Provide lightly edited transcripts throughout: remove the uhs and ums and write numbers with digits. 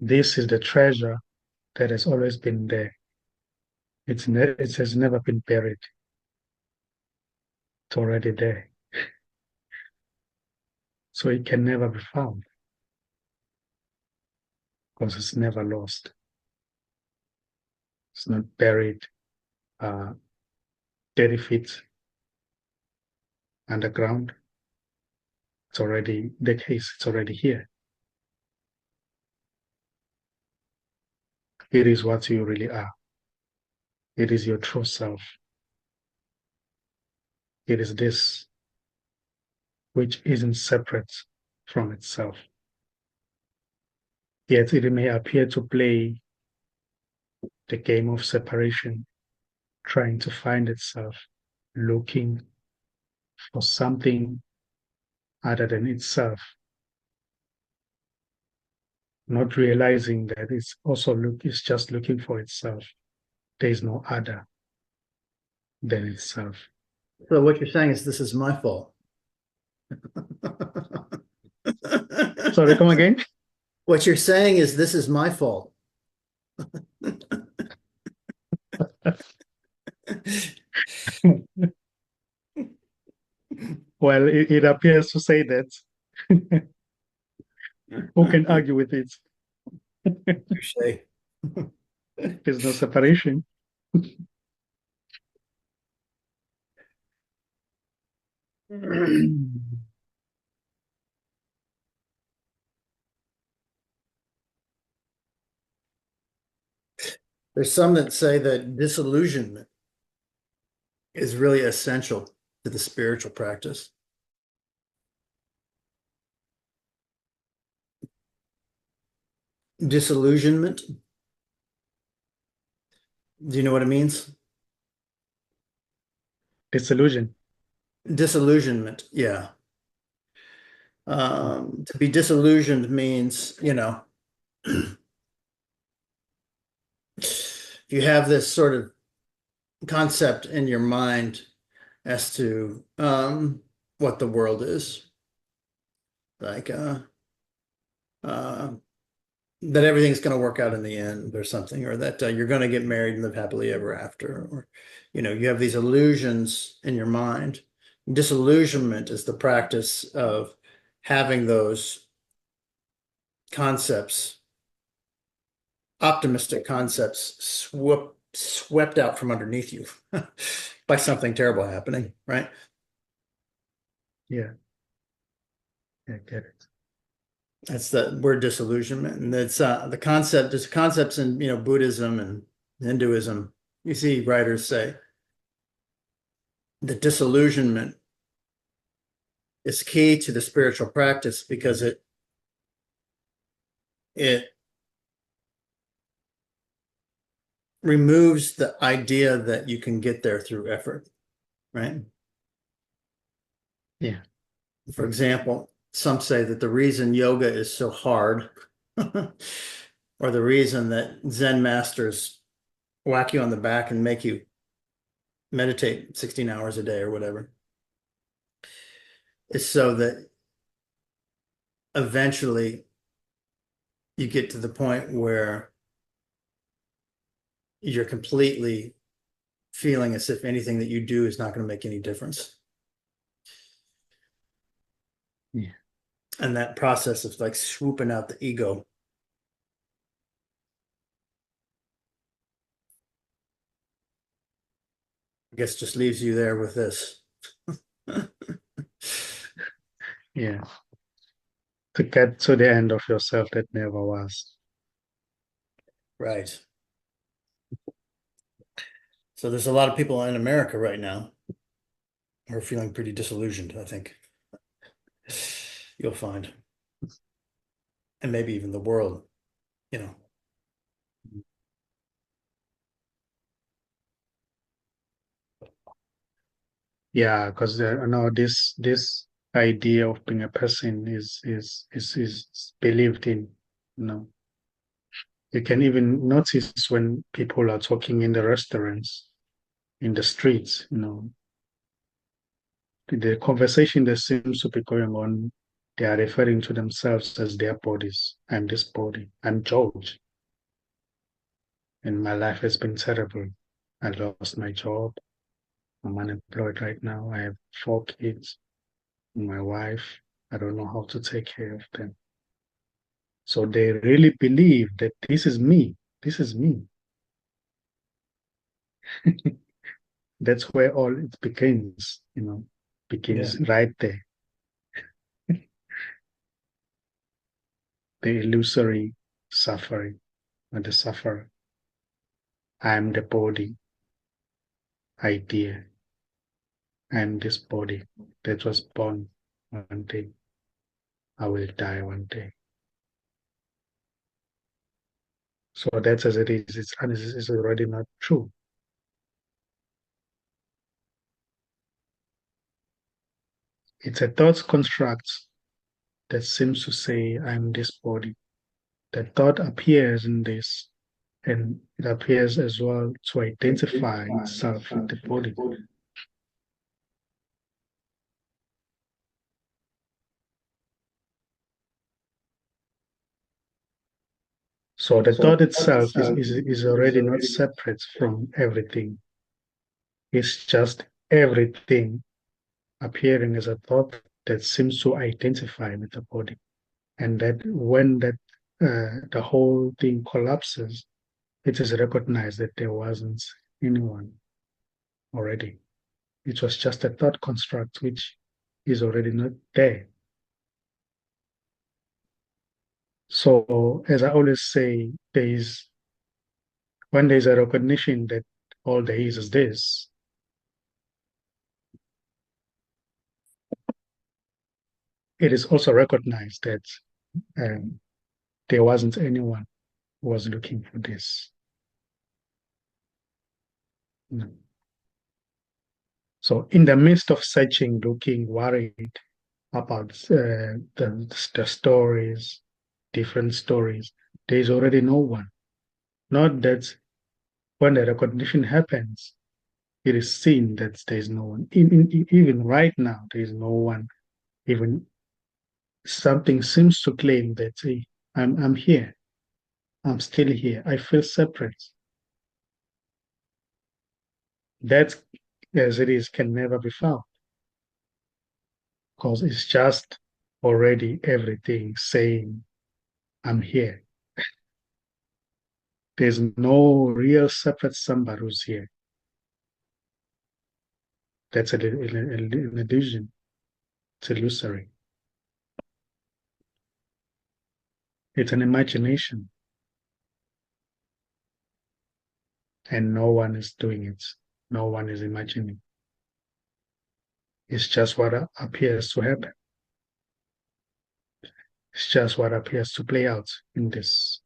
This is the treasure that has always been there. It has never been buried. It's already there. So it can never be found because it's never lost. It's not buried 30 feet underground. It's already the case. It's already here. It is what you really are. It is your true self. It is this which isn't separate from itself. Yet it may appear to play the game of separation, trying to find itself, looking for something other than itself, not realizing that it's just looking for itself. There is no other than itself. So what you're saying is this is my fault. Sorry, come again? What you're saying is this is my fault. Well, it appears to say that. Who can argue with it? There's no separation. There's some that say that disillusionment is really essential to the spiritual practice. Disillusionment. Do you know what it means? Disillusion. Disillusionment, yeah. To be disillusioned means, you have this sort of concept in your mind as to what the world is. Like that everything's going to work out in the end or something, or that you're going to get married and live happily ever after, or you have these illusions in your mind. Disillusionment is the practice of having those concepts, optimistic concepts, swept out from underneath you by something terrible happening, right? Yeah. I get it. That's the word disillusionment. And it's the concept, there's concepts in Buddhism and Hinduism. You see writers say the disillusionment is key to the spiritual practice because it removes the idea that you can get there through effort, right? Yeah. For example, some say that the reason yoga is so hard or the reason that Zen masters whack you on the back and make you meditate 16 hours a day or whatever is so that eventually you get to the point where you're completely feeling as if anything that you do is not going to make any difference. Yeah. And that process of like swooping out the ego. I guess just leaves you there with this. Yeah. To get to the end of yourself that never was. Right. So there's a lot of people in America right now who are feeling pretty disillusioned, I think. You'll find. And maybe even the world, Yeah, because this idea of being a person is believed in. You can even notice when people are talking in the restaurants, in the streets. The conversation that seems to be going on They are referring to themselves as their bodies. I'm this body. I'm George. And my life has been terrible. I lost my job. I'm unemployed right now. I have 4 kids. My wife, I don't know how to take care of them. So they really believe that this is me. This is me. That's where all it begins, Yeah. begins right there. The illusory suffering or the sufferer. I am the body idea. I am this body that was born one day. I will die one day. So that's as it is. It's already not true. It's a thought construct that seems to say, I'm this body. The thought appears in this, and it appears as well to identify itself with the body. So the thought itself is already not separate from everything. It's just everything appearing as a thought that seems to identify with the body. And that when the whole thing collapses, it is recognized that there wasn't anyone already. It was just a thought construct which is already not there. So, as I always say, when there's a recognition that all there is this, it is also recognized that um, there wasn't anyone who was looking for this. No. So, in the midst of searching, looking, worried about the stories, different stories, there is already no one. Not that when the recognition happens, it is seen that there is no one. Even right now, there is no one. Even something seems to claim that, hey, I'm here. I'm still here. I feel separate. That, as it is, can never be found because it's just already everything saying, I'm here. There's no real separate somebody who's here. That's an illusion. It's illusory. It's an imagination, and no one is doing it. No one is imagining. It's just what appears to happen. It's just what appears to play out in this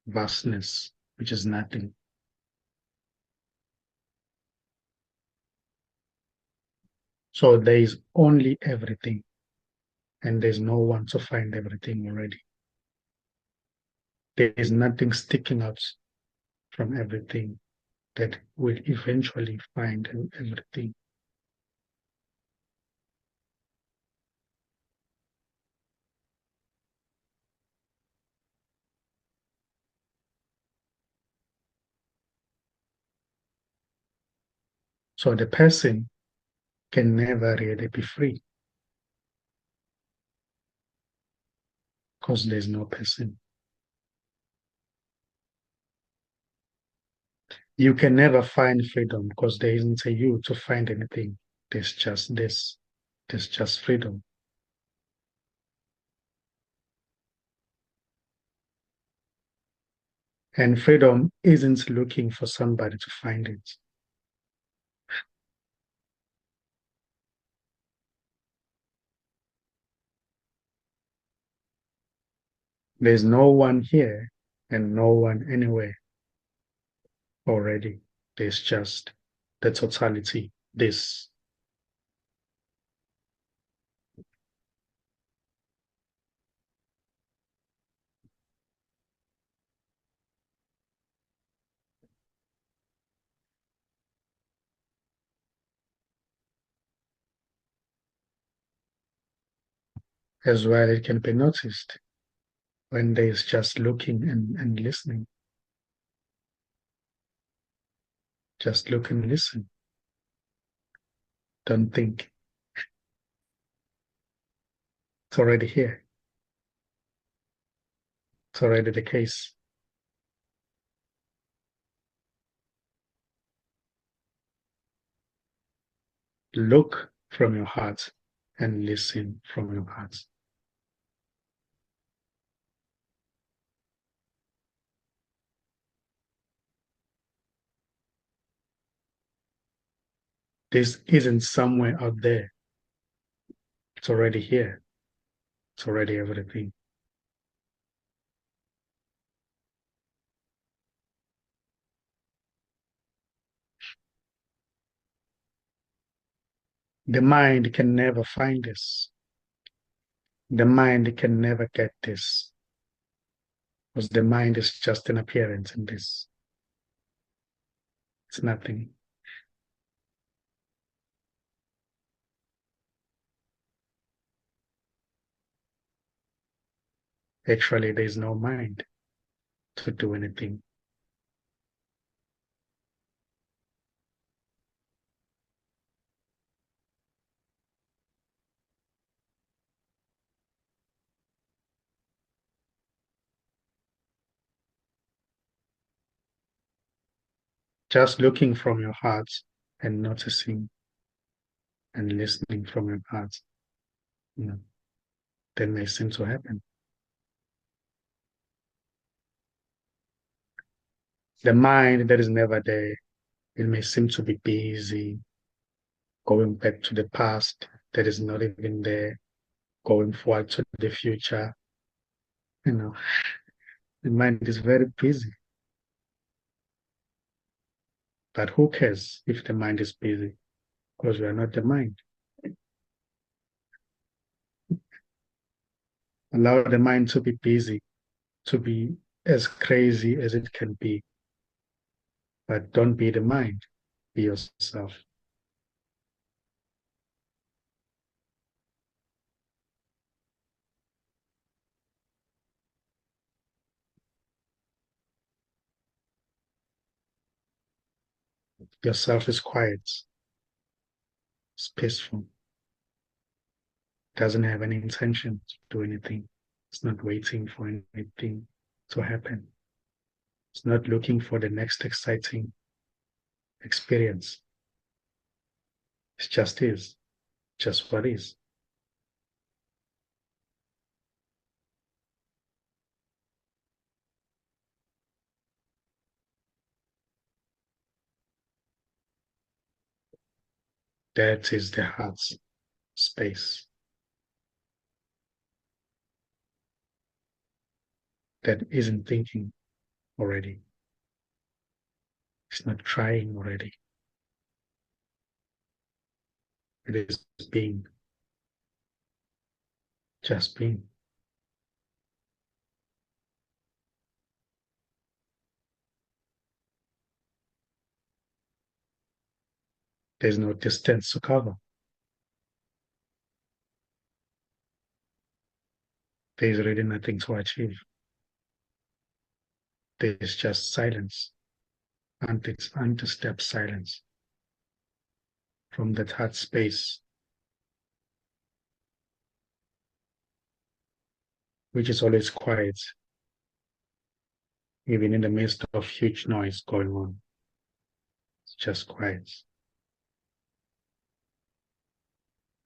vastness, which is nothing. So there is only everything, and there's no one to find everything already. There is nothing sticking out from everything that will eventually find everything. So the person can never really be free because there's no person. You can never find freedom because there isn't a you to find anything. There's just this. There's just freedom. And freedom isn't looking for somebody to find it. There's no one here and no one anywhere already. There's just the totality, this. as well. It can be noticed when there is just looking and listening. Just look and listen. Don't think. It's already here. It's already the case. Look from your heart and listen from your heart. This isn't somewhere out there. It's already here. It's already everything. The mind can never find this. The mind can never get this. Because the mind is just an appearance in this. It's nothing. Actually, there is no mind to do anything. Just looking from your heart and noticing and listening from your heart, you know, then may seem to happen. The mind that is never there, it may seem to be busy, going back to the past that is not even there, going forward to the future. You know, the mind is very busy. But who cares if the mind is busy? Because we are not the mind. Allow the mind to be busy, to be as crazy as it can be. But don't be the mind, be yourself. Yourself is quiet, it's peaceful, doesn't have any intention to do anything. It's not waiting for anything to happen. It's not looking for the next exciting experience. It just is, just what is. That is the heart's space. That isn't thinking already. It's not trying already. It is being, just being. There's no distance to cover. There's really nothing to achieve. There's just silence, and it's undisturbed silence from that heart space, which is always quiet, even in the midst of huge noise going on. It's just quiet.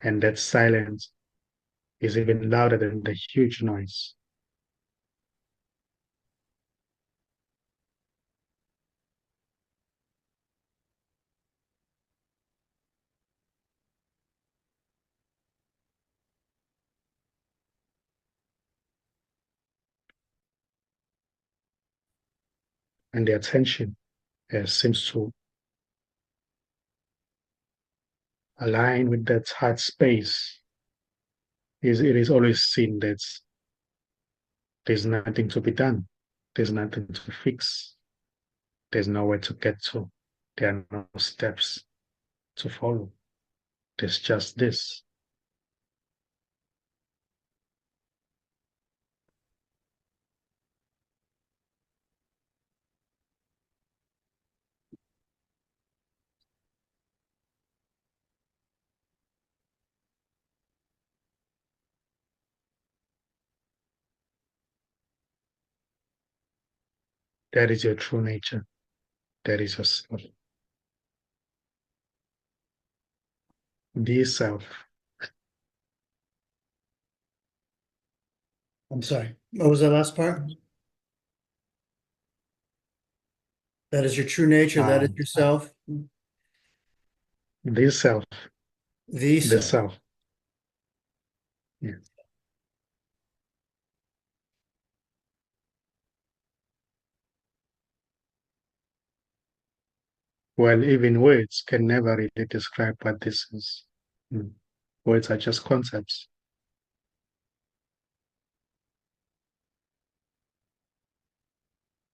And that silence is even louder than the huge noise. And the attention seems to align with that heart space. It is always seen that there's nothing to be done. There's nothing to fix. There's nowhere to get to. There are no steps to follow. There's just this. That is your true nature. That is yourself. Be self. I'm sorry. What was that last part? That is your true nature. That is Um, yourself. be self. The The self. self. Yeah. Well, even words can never really describe what this is. Mm. Words are just concepts.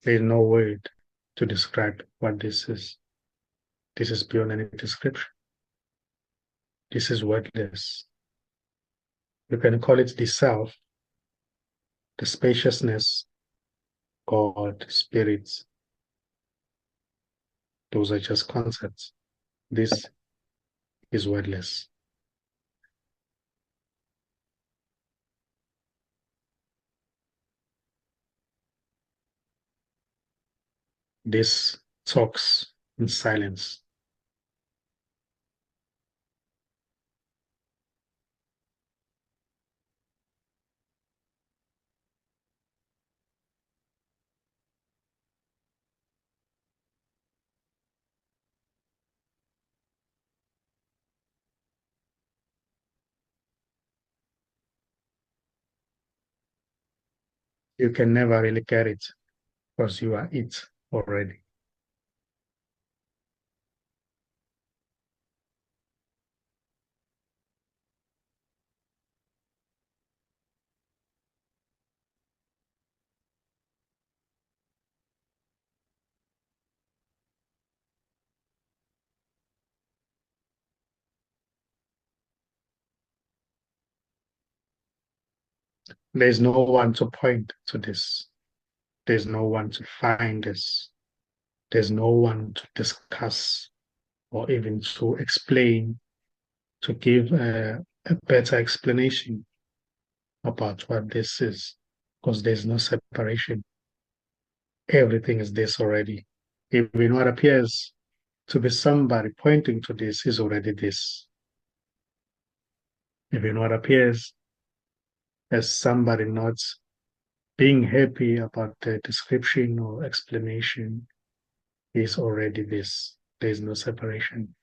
There is no word to describe what this is. This is beyond any description. This is wordless. You can call it the self, the spaciousness, God, spirits. Those are just concepts. This is wordless. This talks in silence. You can never really get it because you are it already. There's no one to point to this. There's no one to find this. There's no one to discuss or even to explain, to give a better explanation about what this is, because there's no separation. Everything is this already. Even what appears to be somebody pointing to this is already this. Even what appears as somebody not being happy about the description or explanation is already this. There's no separation.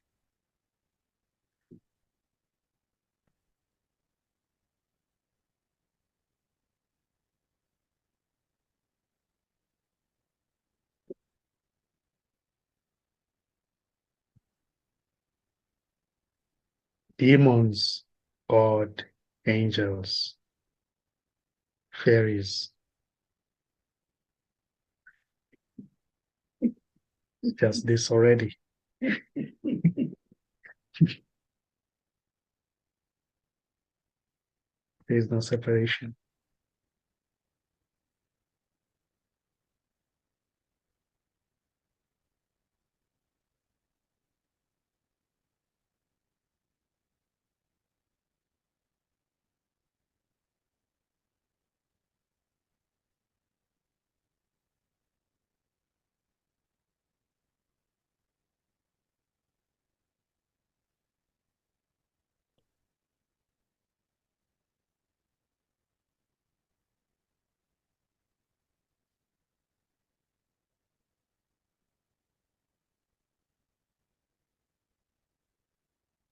Demons, God, angels, fairies, just this already. There's no separation.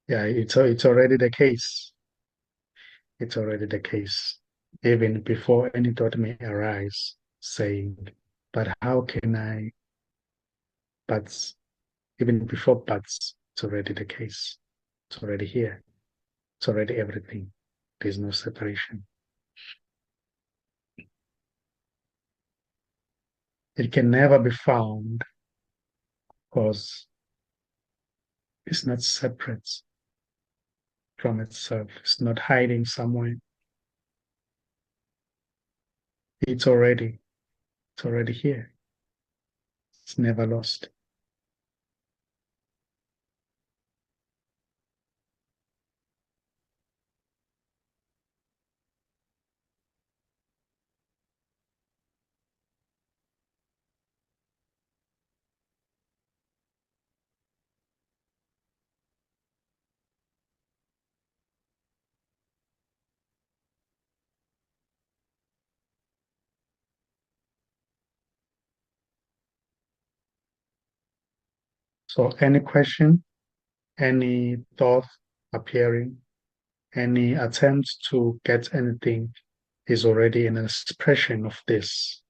Yeah, it's already the case. It's already the case. Even before any thought may arise, saying, but how can I? But even before buts, it's already the case. It's already here. It's already everything. There's no separation. It can never be found because it's not separate from itself. It's not hiding somewhere. It's already, it's already here. It's never lost. So any question, any thought appearing, any attempt to get anything is already an expression of this.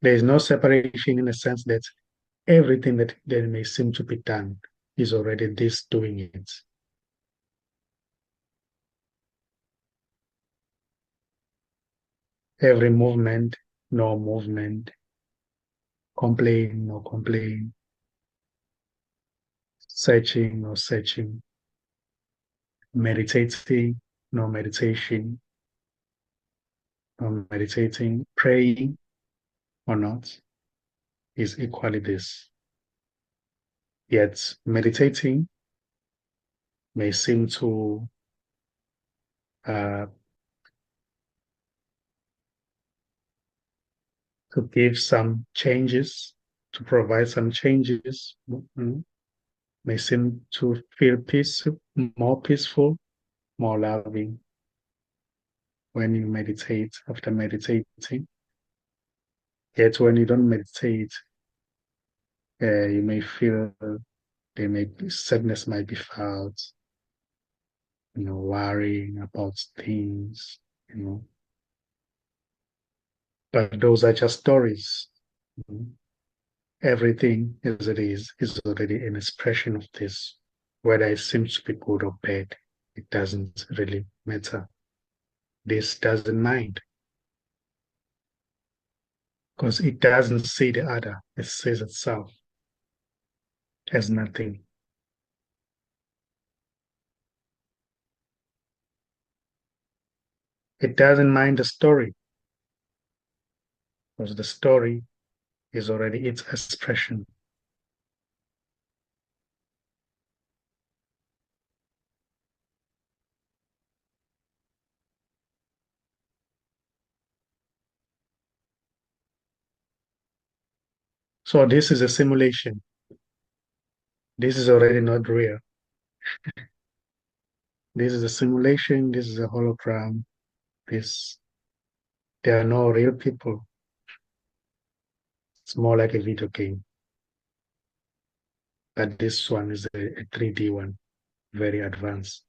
There is no separation in the sense that everything that may seem to be done is already this doing it. Every movement, no movement, complain, no complain, searching, no searching, meditating, no meditation, no meditating, praying or not is equally this. Yet meditating may seem uh, to give some changes, to provide some changes, may seem to feel more peaceful, more loving when you meditate after meditating. Yet when you don't meditate, you may feel sadness might be felt, worrying about things, you know. But those are just stories. You know. Everything as it is already an expression of this. Whether it seems to be good or bad, it doesn't really matter. This doesn't mind because it doesn't see the other. It sees itself as nothing. It doesn't mind the story because the story is already its expression. So this is a simulation. This is already not real. This is a simulation. This is a hologram. This There are no real people. It's more like a video game. But this one is a 3D one, very advanced,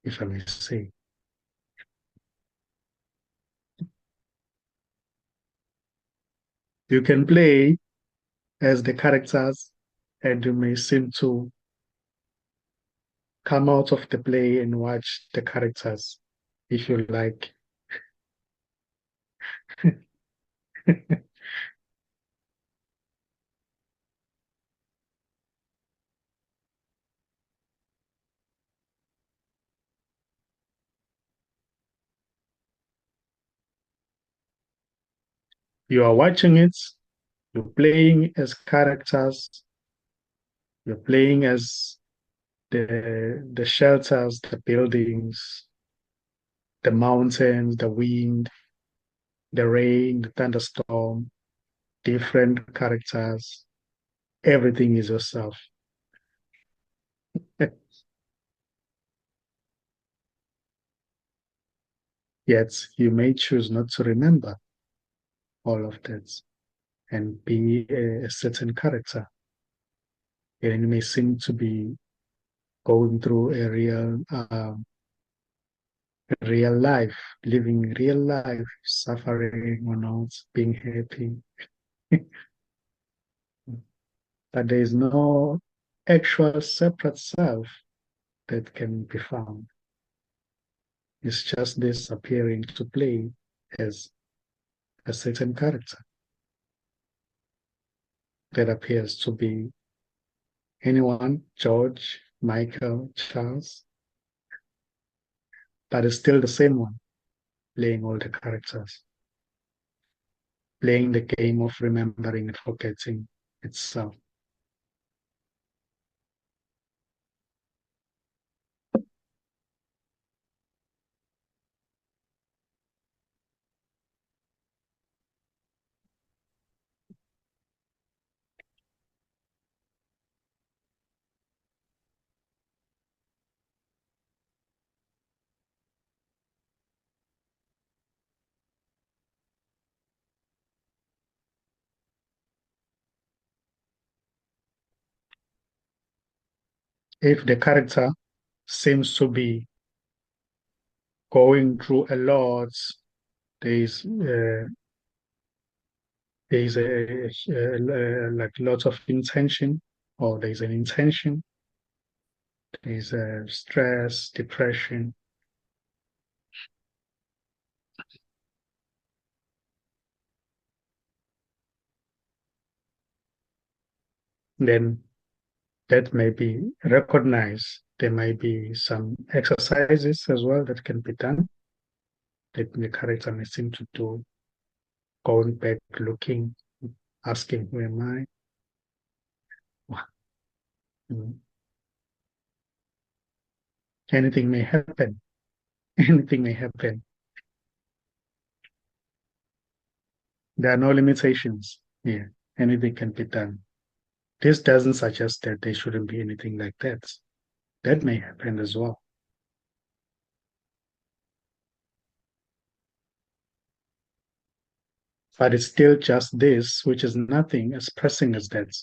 if I may say. You can play as the characters and you may seem to come out of the play and watch the characters if you like. You are watching it, you're playing as characters, you're playing as the shelters, the buildings, the mountains, the wind, the rain, the thunderstorm, different characters. Everything is yourself. Yet you may choose not to remember all of that and be a certain character. And you may seem to be going through real life, living real life, suffering or not, being happy. But there is no actual separate self that can be found. It's just this appearing to play as a certain character that appears to be anyone, George, Michael, Charles, but it's still the same one, playing all the characters, playing the game of remembering and forgetting itself. if the character seems to be going through a lot, there's there's like lots of intention, or there's an intention, there's stress, depression, then that may be recognized. There might be some exercises as well that can be done that the character may seem to do, going back, looking, asking, who am I? Mm. Anything may happen. Anything may happen. There are no limitations here. Anything can be done. This doesn't suggest that there shouldn't be anything like that. That may happen as well. But it's still just this, which is nothing as pressing as that.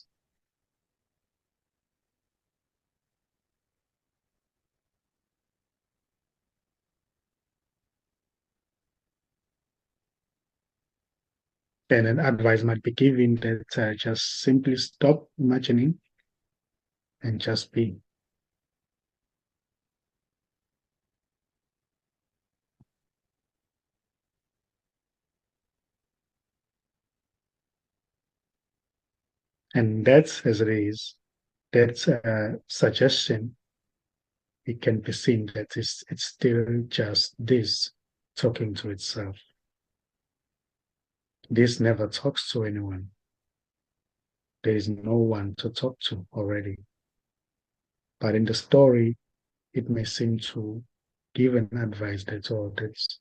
Then an advice might be given that just simply stop imagining and just be. And that's as it is. That's a suggestion. It can be seen that it's still just this talking to itself. This never talks to anyone. There is no one to talk to already. But in the story, it may seem to give an advice that, oh, that's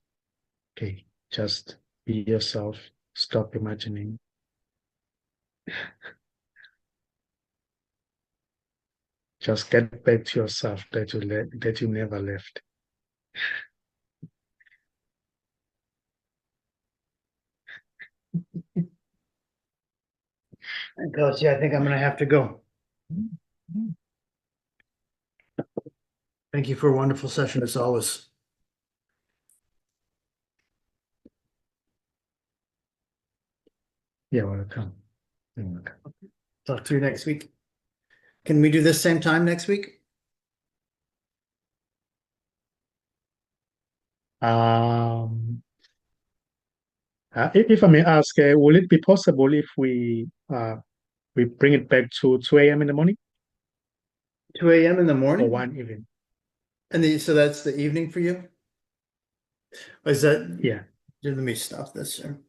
okay. Just be yourself. Stop imagining. Just get back to yourself that you never left. Coach, yeah, I think I'm gonna have to go. Thank you for a wonderful session as always. You're welcome. You're welcome. Talk to you next week. Can we do this same time next week? Um, if I may ask, will it be possible if we bring it back to 2 a.m. in the morning 2 a.m. in the or morning? 1 even? So that's the evening for you? Is that, Yeah. let me stop this here.